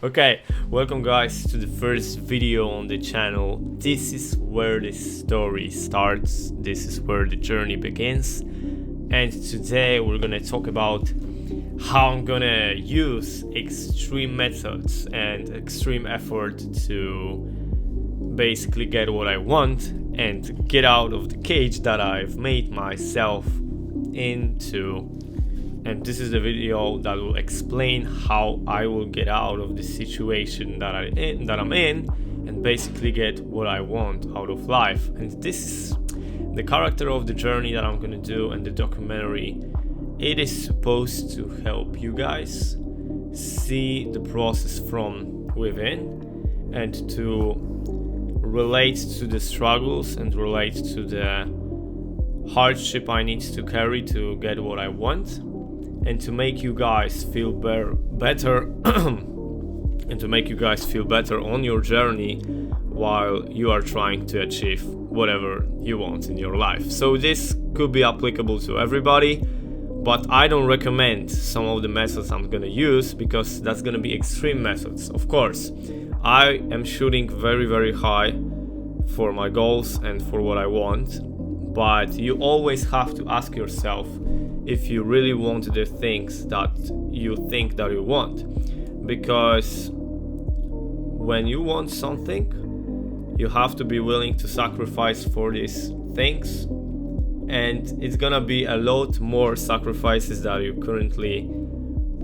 Okay, welcome guys to the first video on the channel. This is where the story starts, this is where the journey begins, and today we're gonna talk about how I'm gonna use extreme methods and extreme effort to basically get what I want and get out of the cage that I've made myself into. And this is the video that will explain how I will get out of the situation that I'm in and basically get what I want out of life. And this is the character of the journey that I'm gonna do, and the documentary, it is supposed to help you guys see the process from within and to relate to the struggles and relate to the hardship I need to carry to get what I want, and to make you guys feel better and to make you guys feel better on your journey while you are trying to achieve whatever you want in your life. So this could be applicable to everybody, but I don't recommend some of the methods I'm gonna use because that's gonna be extreme methods. Of course, I am shooting very high for my goals and for what I want, but you always have to ask yourself if you really want the things that you think that you want. Because when you want something, you have to be willing to sacrifice for these things, and it's gonna be a lot more sacrifices that you currently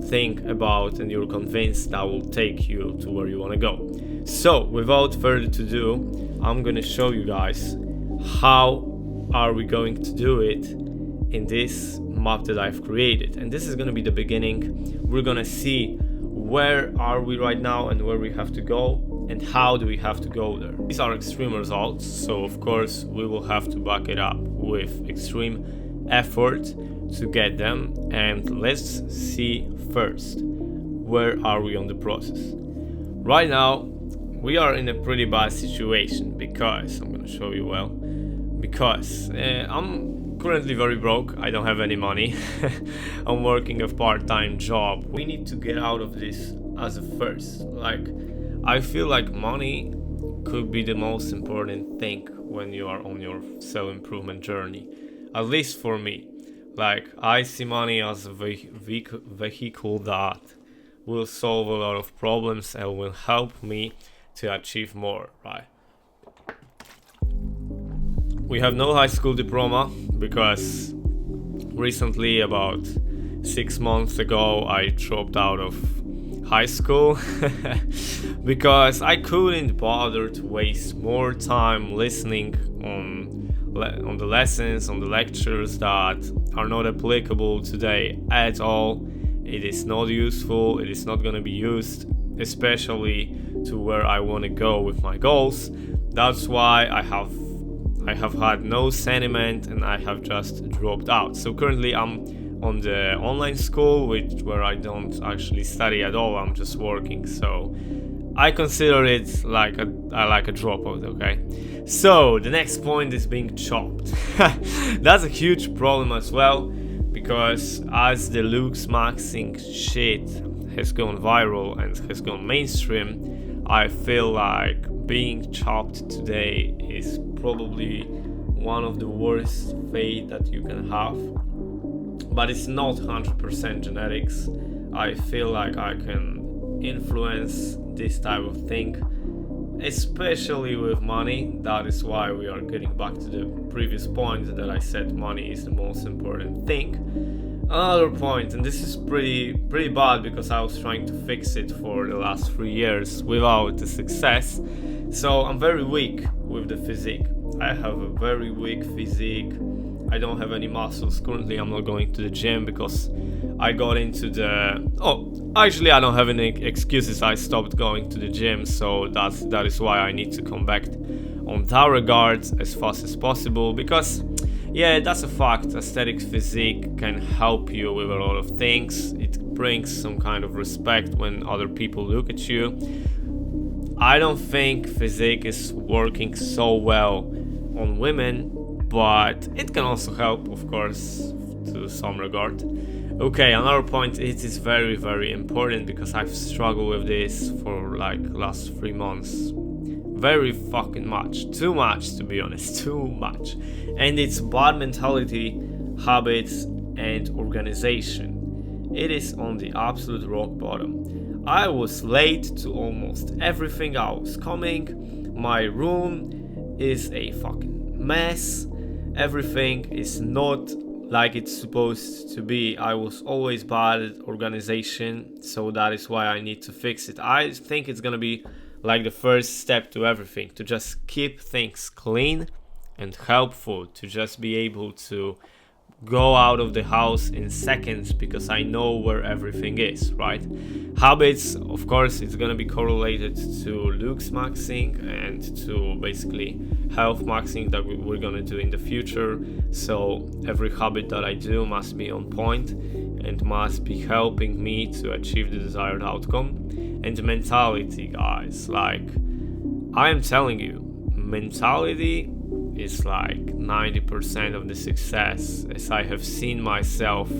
think about and you're convinced that will take you to where you want to go. So without further ado, I'm gonna show you guys how are we going to do it in this map that I've created. And this is going to be the beginning. We're going to see where are we right now and where we have to go and how do we have to go there. These are extreme results, so of course we will have to back it up with extreme effort to get them. And let's see first, where are we on the process. Right now we are in a pretty bad situation because I'm going to show you because I'm currently very broke. I don't have any money. I'm working a part-time job. We need to get out of this as a first. Like, I feel like money could be the most important thing when you are on your self-improvement journey, at least for me. Like, I see money as a vehicle that will solve a lot of problems and will help me to achieve more, right? We have no high school diploma because recently, about 6 months ago, I dropped out of high school because I couldn't bother to waste more time listening on the lessons, on the lectures that are not applicable today at all. It is not useful, it is not going to be used, especially to where I want to go with my goals. That's why I have had no sentiment and I have just dropped out. So currently I'm on the online school where I don't actually study at all, I'm just working. So I consider it like a dropout, okay? So the next point is being chopped. That's a huge problem as well, because as the looks maxing shit has gone viral and has gone mainstream, I feel like being chopped today is probably one of the worst fate that you can have. But it's not 100% genetics. I feel like I can influence this type of thing, especially with money. That is why we are getting back to the previous point that I said money is the most important thing. Another point, and this is pretty bad because I was trying to fix it for the last 3 years without the success. So I'm very weak with the physique. I have a very weak physique. I don't have any muscles. Currently I'm not going to the gym because I got into actually I don't have any excuses. I stopped going to the gym, so that is why I need to come back on that regard as fast as possible, because yeah, that's a fact. Aesthetic physique can help you with a lot of things. It brings some kind of respect when other people look at you. I don't think physique is working so well on women, but it can also help, of course, to some regard. Okay, another point, it is very, very important because I've struggled with this for like last 3 months. Very fucking much. Too much, to be honest. Too much. And it's bad mentality, habits, and organization. It is on the absolute rock bottom. I was late to almost everything I was coming. My room is a fucking mess. Everything is not like it's supposed to be. I was always bad at organization, so that is why I need to fix it. I think it's gonna be like the first step to everything, to just keep things clean and helpful, to just be able to go out of the house in seconds because I know where everything is, right? Habits, of course, it's gonna be correlated to looks maxing and to basically health maxing that we're gonna do in the future. So every habit that I do must be on point and must be helping me to achieve the desired outcome. And mentality, guys, like I am telling you, mentality is like 90% of the success. As I have seen myself,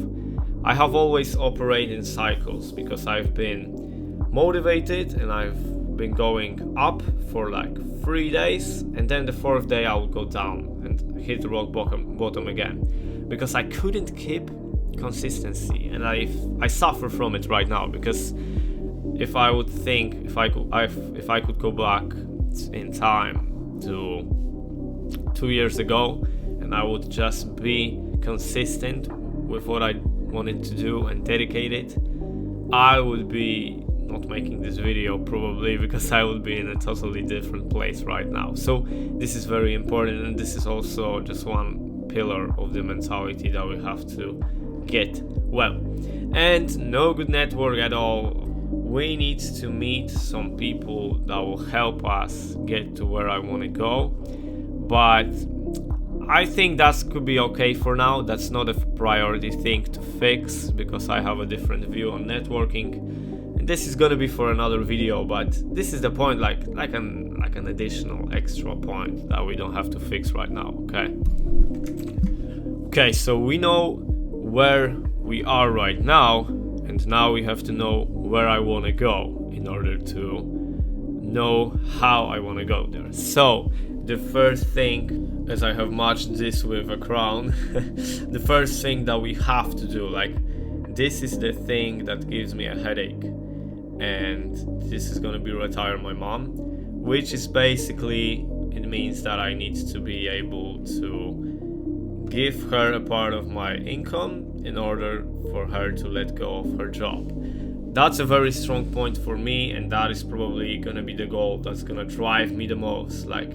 I have always operated in cycles because I've been motivated and I've been going up for like 3 days, and then the 4th day I would go down and hit the rock bottom again because I couldn't keep consistency, and I suffer from it right now because if I would think if I could go back in time to 2 years ago and I would just be consistent with what I wanted to do and dedicated, I would be not making this video probably, because I would be in a totally different place right now. So this is very important, and this is also just one pillar of the mentality that we have to get well. And no good network at all. We need to meet some people that will help us get to where I want to go, but I think that could be okay for now. That's not a priority thing to fix because I have a different view on networking, and this is gonna be for another video. But this is the point, like an additional extra point that we don't have to fix right now. Okay, so we know where we are right now, and now we have to know where I want to go in order to know how I want to go there. So the first thing, as I have matched this with a crown, the first thing that we have to do, like this is the thing that gives me a headache, and this is gonna be retire my mom, which is basically, it means that I need to be able to give her a part of my income in order for her to let go of her job. That's a very strong point for me, and that is probably gonna be the goal that's gonna drive me the most. Like,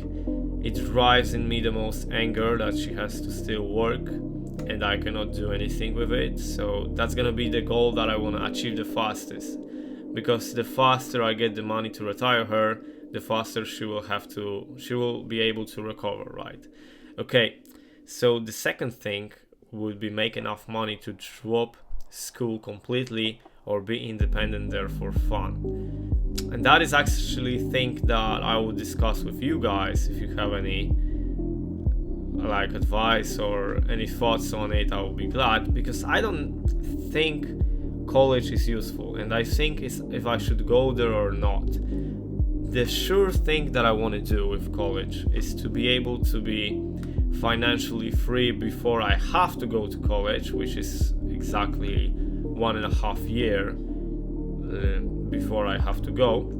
it drives in me the most anger that she has to still work and I cannot do anything with it. So that's gonna be the goal that I wanna achieve the fastest, because the faster I get the money to retire her, the faster she will be able to recover, right? Okay, so the second thing would be make enough money to drop school completely or be independent there for fun. And that is actually thing that I would discuss with you guys. If you have any like advice or any thoughts on it, I will be glad, because I don't think college is useful, and I think if I should go there or not. The sure thing that I want to do with college is to be able to be financially free before I have to go to college, which is exactly 1.5 years before I have to go,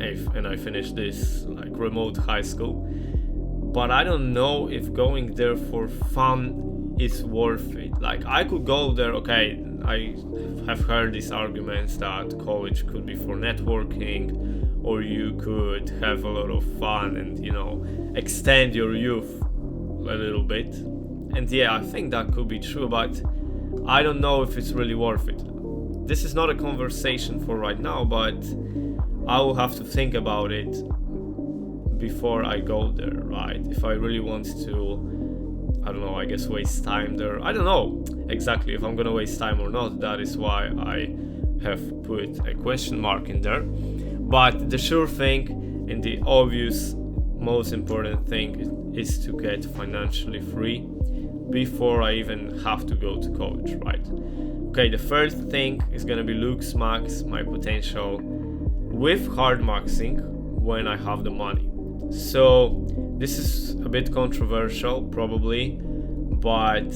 and I finish this like remote high school. But I don't know if going there for fun is worth it. Like, I could go there, okay, I have heard these arguments that college could be for networking, or you could have a lot of fun and, you know, extend your youth a little bit. And yeah, I think that could be true, but I don't know if it's really worth it. This is not a conversation for right now, but I will have to think about it before I go there, right? If I really want to, I don't know, I guess waste time there. I don't know exactly if I'm gonna waste time or not. That is why I have put a question mark in there. But the sure thing and the obvious most important thing is to get financially free before I even have to go to college, right? Okay, the first thing is gonna be looks max my potential with hard maxing when I have the money. So this is a bit controversial probably, but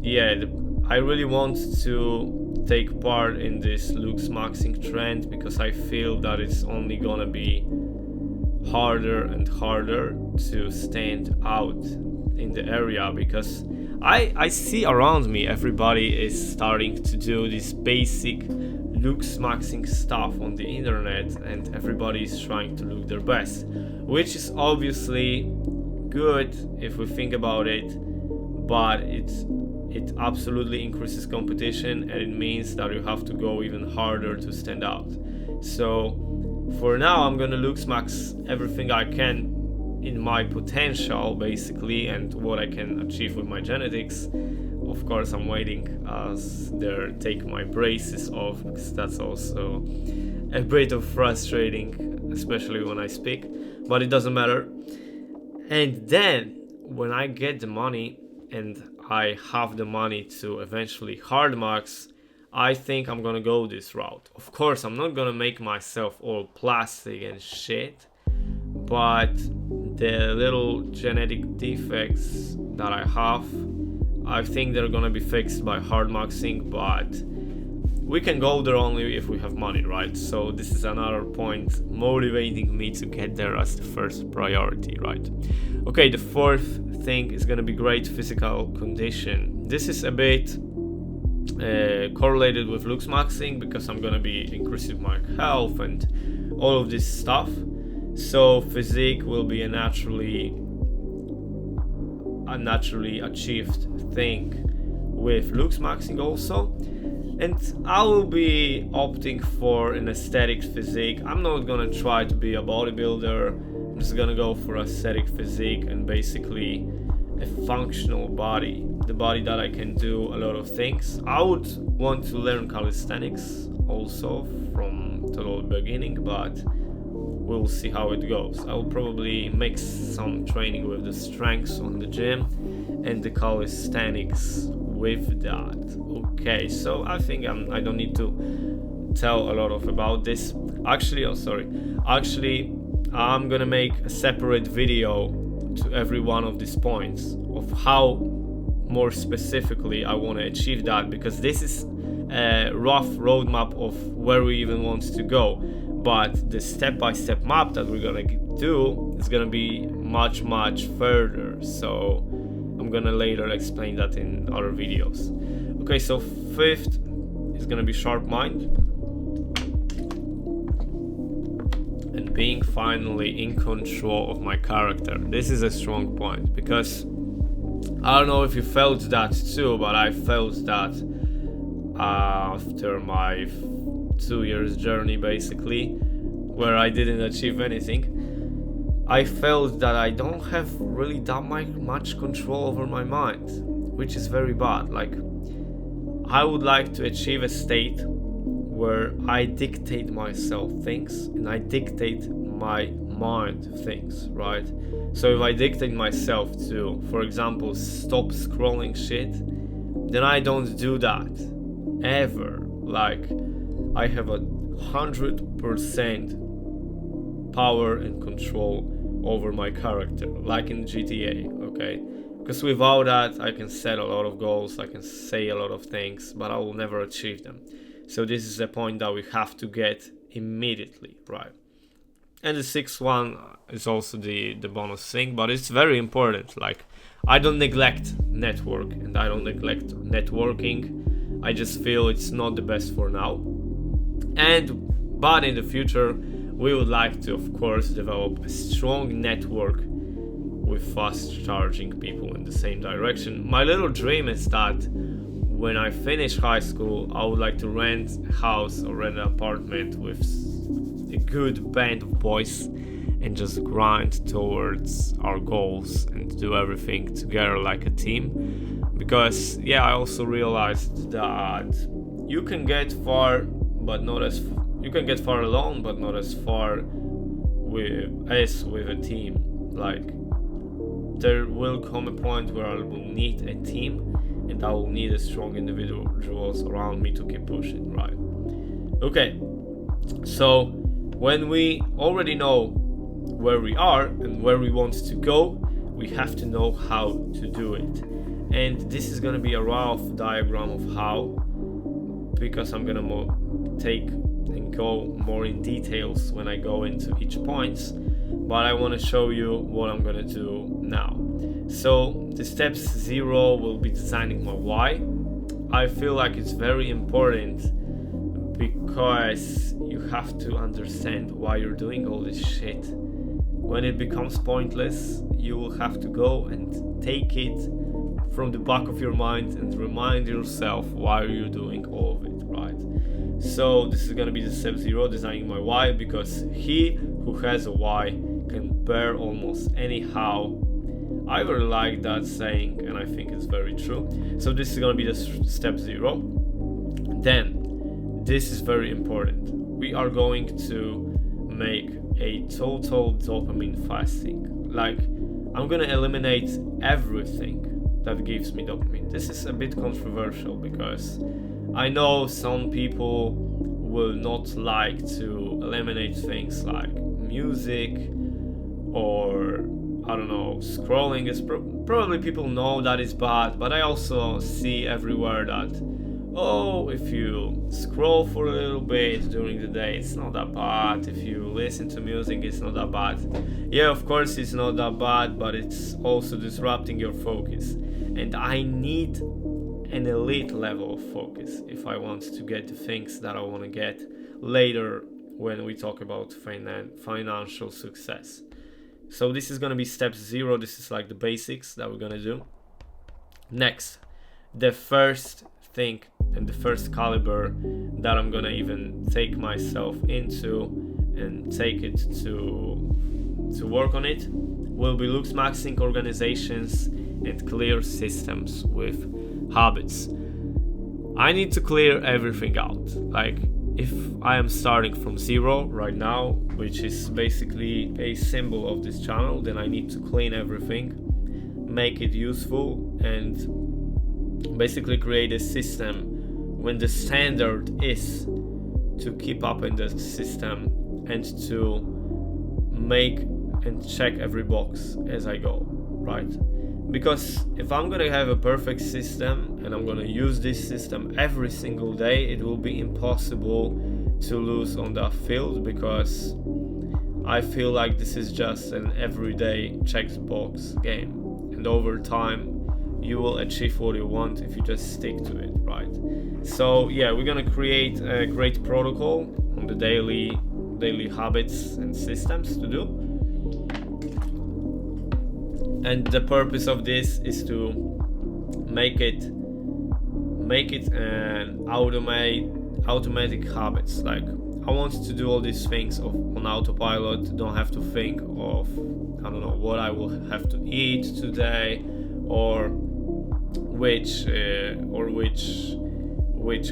yeah, I really want to take part in this looks maxing trend because I feel that it's only gonna be harder and harder to stand out in the area, because I see around me everybody is starting to do this basic looks maxing stuff on the internet, and everybody is trying to look their best, which is obviously good if we think about it, but it absolutely increases competition, and it means that you have to go even harder to stand out. So for now I'm gonna looks max everything I can in my potential basically, and what I can achieve with my genetics. Of course I'm waiting as they take my braces off, because that's also a bit of frustrating, especially when I speak, but it doesn't matter. And then when I get the money and I have the money to eventually hard max, I think I'm gonna go this route. Of course I'm not gonna make myself all plastic and shit, but the little genetic defects that I have, I think they're gonna be fixed by hard maxing, but we can go there only if we have money, right? So this is another point motivating me to get there as the first priority, right? Okay, the fourth thing is gonna be great physical condition. This is a bit correlated with looks maxing because I'm gonna be increasing my health and all of this stuff. So physique will be a naturally achieved thing with looks maxing also, and I will be opting for an aesthetic physique. I'm not gonna try to be a bodybuilder. I'm just gonna go for aesthetic physique and basically a functional body, the body that I can do a lot of things. I would want to learn calisthenics also from total beginning, but we'll see how it goes. I will probably mix some training with the strengths on the gym and the calisthenics with that. Okay, so I think I don't need to tell a lot about this. Actually, I'm gonna make a separate video to every one of these points of how more specifically I want to achieve that, because this is a rough roadmap of where we even want to go, but the step-by-step map that we're gonna do is gonna be much further, so I'm gonna later explain that in other videos. Okay, so fifth is gonna be sharp mind and being finally in control of my character. This is a strong point, because I don't know if you felt that too, but I felt that after my 2 years journey basically, where I didn't achieve anything, I felt that I don't have really that much control over my mind, which is very bad. Like, I would like to achieve a state where I dictate myself things and I dictate my mind things, right? So if I dictate myself to, for example, stop scrolling shit, then I don't do that ever. Like, I have 100% power and control over my character, like in GTA, okay? Because without that, I can set a lot of goals, I can say a lot of things, but I will never achieve them. So this is a point that we have to get immediately, right? And the sixth one is also the bonus thing, but it's very important. Like, I don't neglect network and I don't neglect networking. I just feel it's not the best for now. But in the future, we would like to, of course, develop a strong network with fast charging people in the same direction. My little dream is that when I finish high school, I would like to rent a house or rent an apartment with a good band of boys and just grind towards our goals and do everything together like a team. Because I also realized that you can get far, but not as you can get far alone, but not as far with a team. Like, there will come a point where I will need a team, and I will need a strong individuals around me to keep pushing, right? Okay, so when we already know where we are and where we want to go, we have to know how to do it. And this is going to be a rough diagram of how, because I'm going to take and go more in details when I go into each points, but I want to show you what I'm going to do now. So the steps 0 will be designing my why. I feel like it's very important because you have to understand why you're doing all this shit. When it becomes pointless, you will have to go and take it from the back of your mind and remind yourself why you're doing all of it, right? So this is going to be the step 0, designing my why, because he who has a why can bear almost any how. I really like that saying, and I think it's very true. So this is going to be the step 0. Then, this is very important. We are going to make a total dopamine fasting. Like, I'm going to eliminate everything that gives me dopamine. This is a bit controversial because I know some people will not like to eliminate things like music or, I don't know, scrolling. Is probably people know that is bad, but I also see everywhere that, oh, if you scroll for a little bit during the day, it's not that bad. If you listen to music, it's not that bad. Yeah, of course it's not that bad, but it's also disrupting your focus. And I need an elite level of focus if I want to get the things that I want to get later when we talk about financial success. So this is going to be step 0. This is like the basics that we're going to do. Next, the first thing and the first caliber that I'm gonna even take myself into and take it to work on it will be looks maxing organizations and clear systems with habits. I need to clear everything out. Like, if I am starting from 0 right now, which is basically a symbol of this channel, then I need to clean everything, make it useful, and basically create a system when the standard is to keep up in the system and to make and check every box as I go, right? Because if I'm gonna have a perfect system and I'm gonna use this system every single day, it will be impossible to lose on that field, because I feel like this is just an everyday checkbox game, and over time you will achieve what you want if you just stick to it, right? So yeah, we're gonna create a great protocol on the daily habits and systems to do. And the purpose of this is to make it an automatic habits. Like, I want to do all these things on autopilot. Don't have to think of, I don't know, what I will have to eat today, or which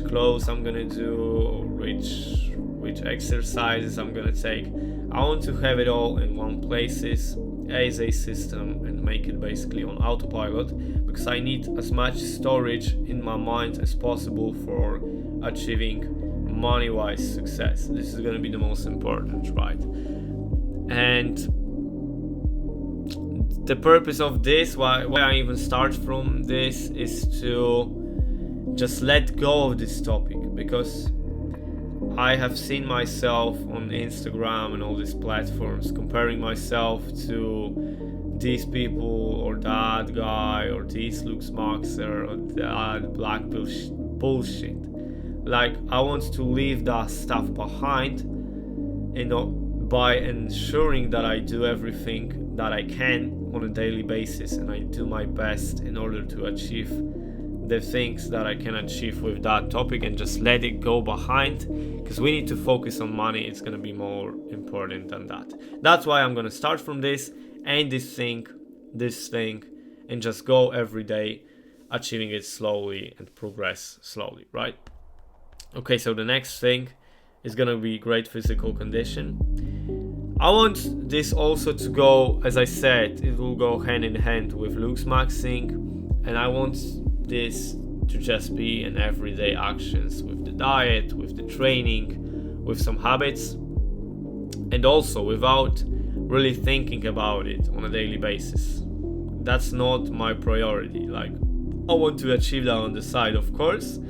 clothes I'm gonna do, or which exercises I'm gonna take. I want to have it all in one places as a system and make it basically on autopilot, because I need as much storage in my mind as possible for achieving money-wise success. This is gonna be the most important, right? And the purpose of this, why I even start from this, is to just let go of this topic, because I have seen myself on Instagram and all these platforms comparing myself to these people, or that guy, or this looks maxer, or that black bullshit. Like, I want to leave that stuff behind, by ensuring that I do everything that I can on a daily basis, and I do my best in order to achieve the things that I can achieve with that topic, and just let it go behind, because we need to focus on money. It's going to be more important than that. That's why I'm going to start from this and this thing, and just go every day, achieving it slowly and progress slowly, right? Okay, so the next thing is going to be great physical condition. I want this also to go, as I said, it will go hand in hand with looks maxing, and I want this to just be an everyday actions with the diet, with the training, with some habits, and also without really thinking about it on a daily basis. That's not my priority. Like, I want to achieve that on the side, of course.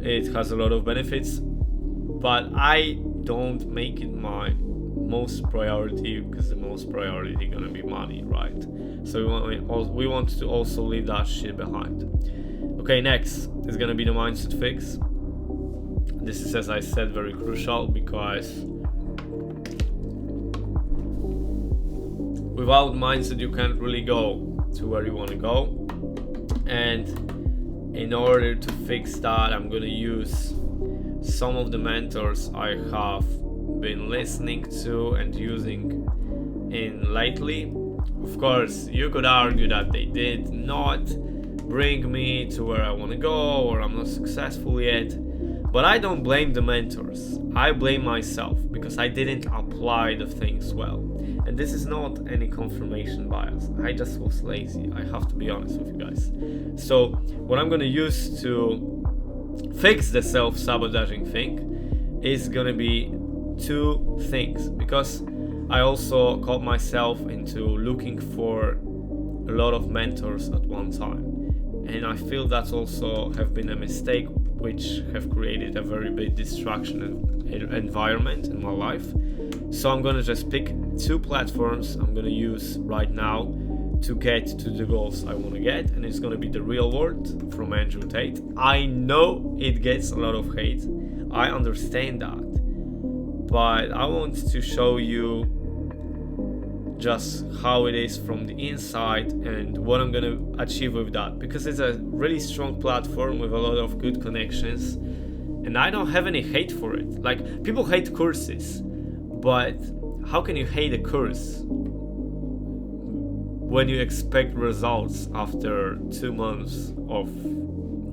It has a lot of benefits, but I don't make it my most priority, because the most priority gonna be money, right? So we want to also leave that shit behind. Okay, next is gonna be the mindset fix. This is, as I said, very crucial, because without mindset you can't really go to where you want to go. And in order to fix that, I'm gonna use some of the mentors I have been listening to and using in lately. Of course, you could argue that they did not bring me to where I want to go, or I'm not successful yet, but I don't blame the mentors. I blame myself, because I didn't apply the things well. And this is not any confirmation bias. I just was lazy. I have to be honest with you guys. So what I'm gonna use to fix the self-sabotaging thing is gonna be two things, because I also caught myself into looking for a lot of mentors at one time, and I feel that's also have been a mistake, which have created a very big distraction environment in my life. So I'm gonna just pick two platforms I'm gonna use right now to get to the goals I want to get, and it's gonna be The Real World from Andrew Tate. I know it gets a lot of hate, I understand that, but I want to show you just how it is from the inside and what I'm gonna achieve with that, because it's a really strong platform with a lot of good connections, and I don't have any hate for it. Like, people hate courses, but how can you hate a course when you expect results after 2 months of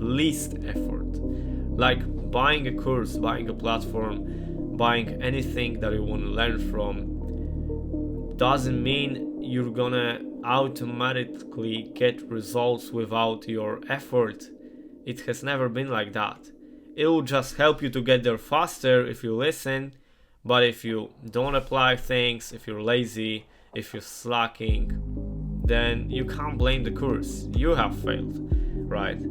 least effort? Like, buying a course, buying a platform, buying anything that you want to learn from doesn't mean you're gonna automatically get results without your effort. It has never been like that. It will just help you to get there faster if you listen, but if you don't apply things, if you're lazy, if you're slacking, then you can't blame the course. You have failed, right?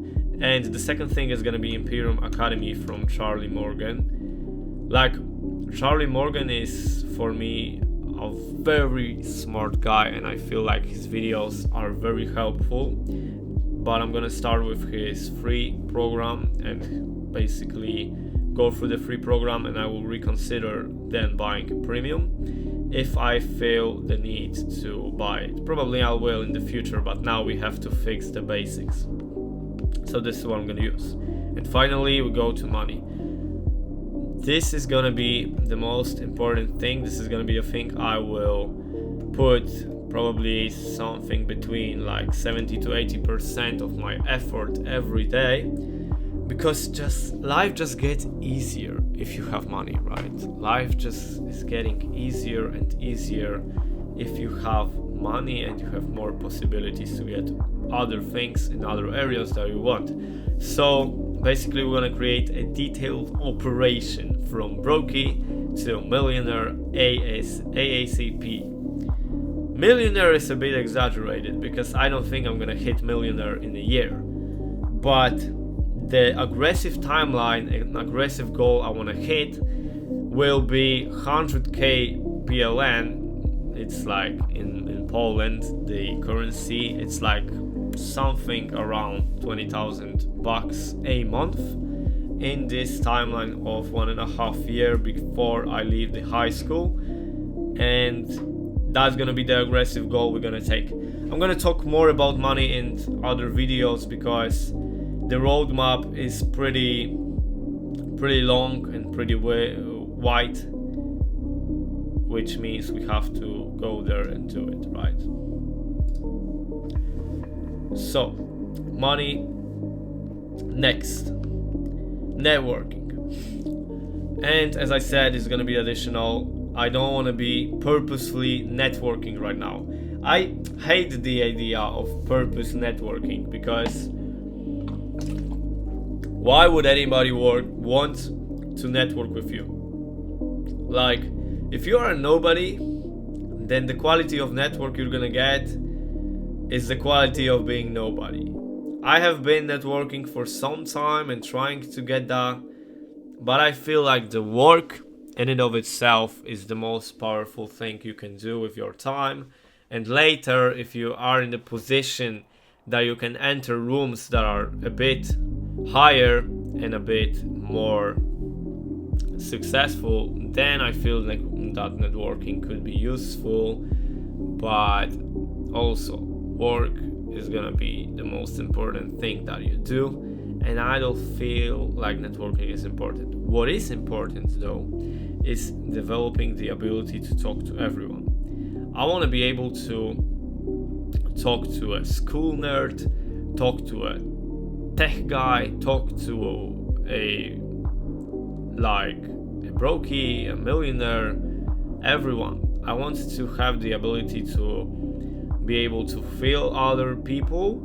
And the second thing is gonna be Imperium Academy from Charlie Morgan. Like, Charlie Morgan is, for me, a very smart guy, and I feel like his videos are very helpful. But I'm gonna start with his free program and basically go through the free program, and I will reconsider then buying a premium if I feel the need to buy it. Probably I will in the future, but now we have to fix the basics. So this is what I'm gonna use. And finally we go to money. This is gonna be the most important thing. This is gonna be a thing I will put probably something between like 70 to 80% of my effort every day, because life just gets easier if you have money, right? Life just is getting easier and easier if you have money and you have more possibilities to get other things in other areas that you want. So basically we're gonna create a detailed operation from brokey to millionaire ASAP. Millionaire is a bit exaggerated, because I don't think I'm gonna hit millionaire in a year, but the aggressive timeline and aggressive goal I want to hit will be 100k PLN. It's like in Poland, the currency, it's like something around 20,000 bucks a month in this timeline of 1.5 years before I leave the high school. And that's gonna be the aggressive goal we're gonna take. I'm gonna talk more about money in other videos, because the roadmap is pretty long and pretty wide, which means we have to go there and do it, right? So, money. Next, networking. And as I said, it's gonna be additional. I don't want to be purposefully networking right now. I hate the idea of purpose networking, because Why would anybody want to network with you? Like, if you are a nobody, then the quality of network you're gonna get is the quality of being nobody. I have been networking for some time and trying to get that, but I feel like the work in and of itself is the most powerful thing you can do with your time. And later, if you are in the position that you can enter rooms that are a bit higher and a bit more successful, then I feel like that networking could be useful. But also, work is gonna be the most important thing that you do, and I don't feel like networking is important. What is important though is developing the ability to talk to everyone. I want to be able to talk to a school nerd, talk to a tech guy, talk to a brokey, a millionaire, everyone. I want to have the ability to be able to feel other people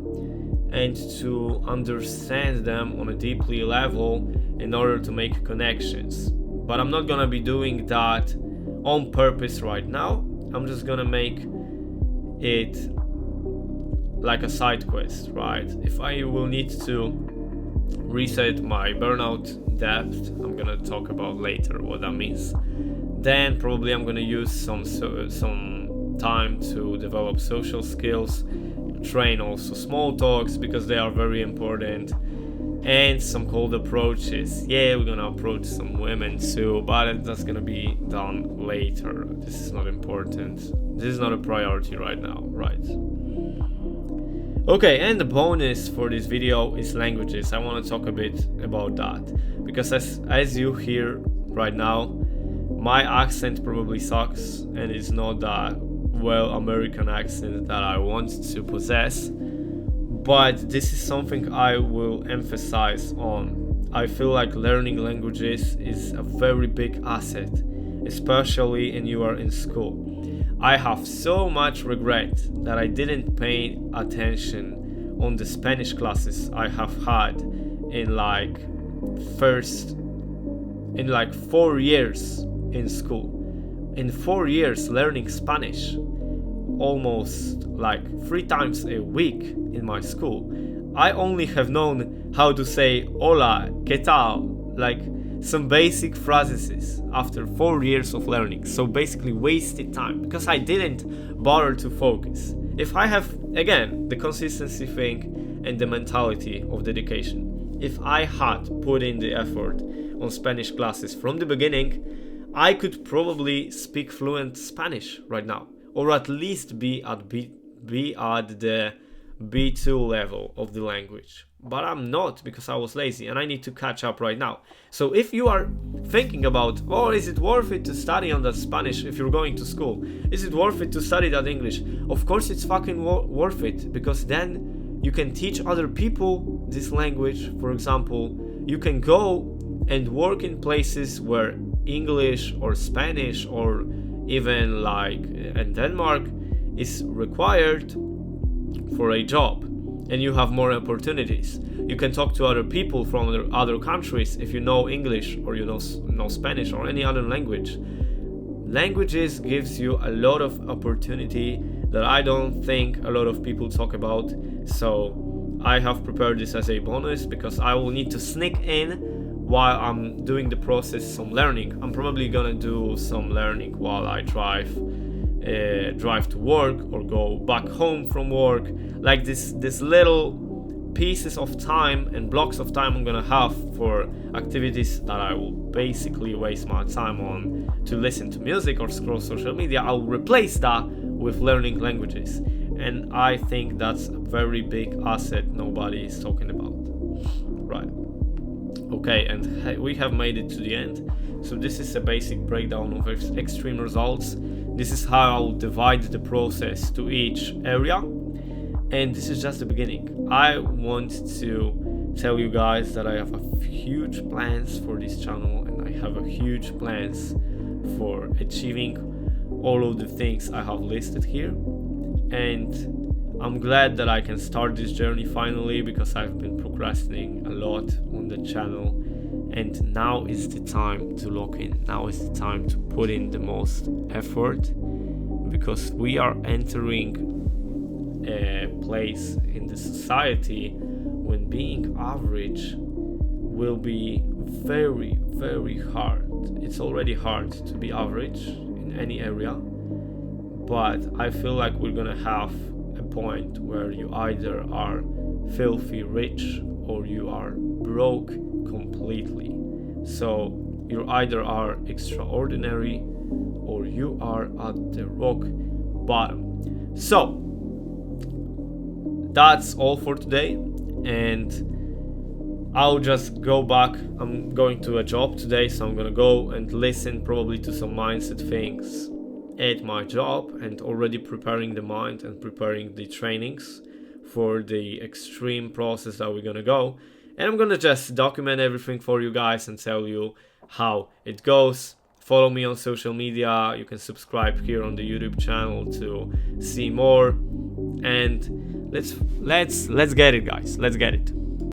and to understand them on a deeply level in order to make connections. But I'm not gonna be doing that on purpose right now. I'm just gonna make it like a side quest, right? If I will need to reset my burnout depth, I'm gonna talk about later what that means. Then probably I'm gonna use some time to develop social skills, train also small talks because they are very important, and some cold approaches. Yeah, we're gonna approach some women too, but that's gonna be done later. This is not important. This is not a priority right now, right? Okay, and the bonus for this video is languages. I want to talk a bit about that because as you hear right now, my accent probably sucks and it's not that well American accent that I want to possess. But this is something I will emphasize on. I feel like learning languages is a very big asset, especially when you are in school. I have so much regret that I didn't pay attention on the Spanish classes I have had in 4 years in school. In 4 years learning Spanish, almost 3 times a week in my school, I only have known how to say hola, ¿qué tal? Some basic phrases after 4 years of learning. So basically wasted time because I didn't bother to focus. If I have, again, the consistency thing and the mentality of dedication, if I had put in the effort on Spanish classes from the beginning, I could probably speak fluent Spanish right now, or at least be at the B2 level of the language. But I'm not, because I was lazy and I need to catch up right now. So if you are thinking about, is it worth it to study on that Spanish if you're going to school? Is it worth it to study that English? Of course it's fucking worth it, because then you can teach other people this language. For example, you can go and work in places where English or Spanish or even in Denmark is required for a job, and you have more opportunities. You can talk to other people from other countries if you know English or you know Spanish or any other language. Languages gives you a lot of opportunity that I don't think a lot of people talk about. So I have prepared this as a bonus because I will need to sneak in while I'm doing the process some learning. I'm probably gonna do some learning while I drive to work or go back home from work. Like this little pieces of time and blocks of time I'm gonna have for activities that I will basically waste my time on to listen to music or scroll social media. I'll replace that with learning languages, and I think that's a very big asset nobody is talking about. Right. Okay, and we have made it to the end. So this is a basic breakdown of extreme results. This is how I will divide the process to each area, and this is just the beginning. I want to tell you guys that I have a huge plans for this channel, and I have a huge plans for achieving all of the things I have listed here. And I'm glad that I can start this journey finally, because I've been procrastinating a lot on the channel, and now is the time to lock in. Now is the time to put in the most effort, because we are entering a place in the society when being average will be very, very hard. It's already hard to be average in any area, but I feel like we're gonna have a point where you either are filthy rich or you are broke completely. So you either are extraordinary or you are at the rock bottom. So that's all for today, and I'll just go back. I'm going to a job today, so I'm gonna go and listen probably to some mindset things at my job, and already preparing the mind and preparing the trainings for the extreme process that we're gonna go. And I'm gonna just document everything for you guys and tell you how it goes. Follow me on social media. You can subscribe here on the YouTube channel to see more. And let's get it, guys. Let's get it.